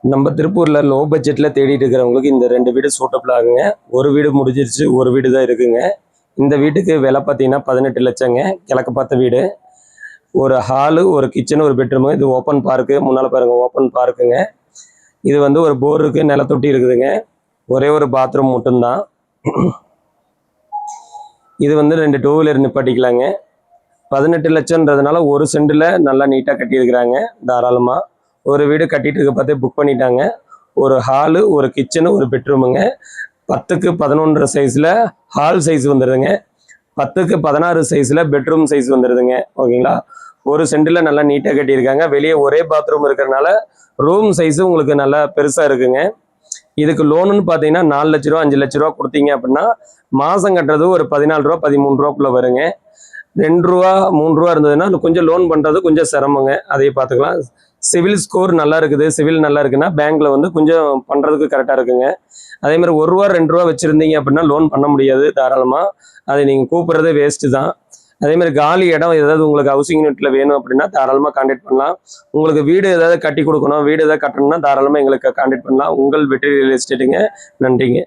நம்ம திருப்பூர்ல லோ பட்ஜெட்ல தேடிட்டு இருக்கிறவங்களுக்கு இந்த 2 வீடு சூட்டபிள் ஆகுங்க. ஒரு வீடு முடிஞ்சிருச்சு, ஒரு வீடு தான் இருக்குங்க. இந்த வீட்டுக்கு விலை பார்த்தீங்கன்னா 18 லட்சங்க. கிழக்கு பார்த்த வீடு. ஒரு ஹாலு, ஒரு கிச்சன், ஒரு பெட்ரூமு. இது ஓப்பன் பார்க்கு. முன்னால பாருங்க ஓப்பன் பார்க்குங்க. இது வந்து ஒரு போர் இருக்கு, நிலத்தொட்டி இருக்குதுங்க. ஒரே ஒரு பாத்ரூம் மட்டும்தான். இது வந்து 2 டூ வீலர் நிப்பாட்டிக்கலாங்க. 18 லட்சம்ன்றதுனால ஒரு சென்டில் நல்லா நீட்டாக கட்டியிருக்கிறாங்க தாராளமாக. ஒரு வீடு கட்டிட்டு இருக்க பார்த்தே புக் பண்ணிட்டாங்க. ஒரு ஹாலு, ஒரு கிச்சனு, ஒரு பெட்ரூமுங்க. 10க்கு 11 சைஸில் ஹால் சைஸ் வந்துடுதுங்க. 10க்கு 16 சைஸில் பெட்ரூம் சைஸ் வந்துடுதுங்க. ஓகேங்களா? ஒரு சென்டில் நல்லா நீட்டாக கட்டியிருக்காங்க. வெளியே ஒரே பாத்ரூம் இருக்கிறனால ரூம் சைஸு உங்களுக்கு நல்லா பெருசாக இருக்குங்க. இதுக்கு லோனுன்னு பார்த்தீங்கன்னா 4 லட்ச ரூபா 5 லட்ச ரூபா கொடுத்தீங்க அப்படின்னா மாதம் கட்டுறது ஒரு 14 ரூபா 13 ரூபாக்குள்ளே வருங்க. 2 ரூபா 3 ரூபா இருந்ததுன்னா கொஞ்சம் லோன் பண்ணுறது கொஞ்சம் சிரமங்க. அதையும் பார்த்துக்கலாம். சிவில் ஸ்கோர் நல்லா இருக்குது, சிவில் நல்லா இருக்குன்னா பேங்க்கில் வந்து கொஞ்சம் பண்ணுறதுக்கு கரெக்டாக இருக்குங்க. அதேமாதிரி 1 ரூபா 2 ரூபா வச்சுருந்தீங்க அப்படின்னா லோன் பண்ண முடியாது தாராளமாக. அதை நீங்கள் கூப்பிட்றதே வேஸ்ட்டு தான். அதேமாதிரி காலி இடம் ஏதாவது உங்களுக்கு ஹவுசிங் யூனிட்டில் வேணும் அப்படின்னா தாராளமாக கான்டாக்ட் பண்ணலாம். உங்களுக்கு வீடு ஏதாவது கட்டி கொடுக்கணும், வீடு ஏதாவது கட்டணும்னா தாராளமாக எங்களுக்கு கான்டாக்ட் பண்ணலாம். உங்கள் வெற்றி ரியல் எஸ்டேட்டுங்க. நன்றிங்க.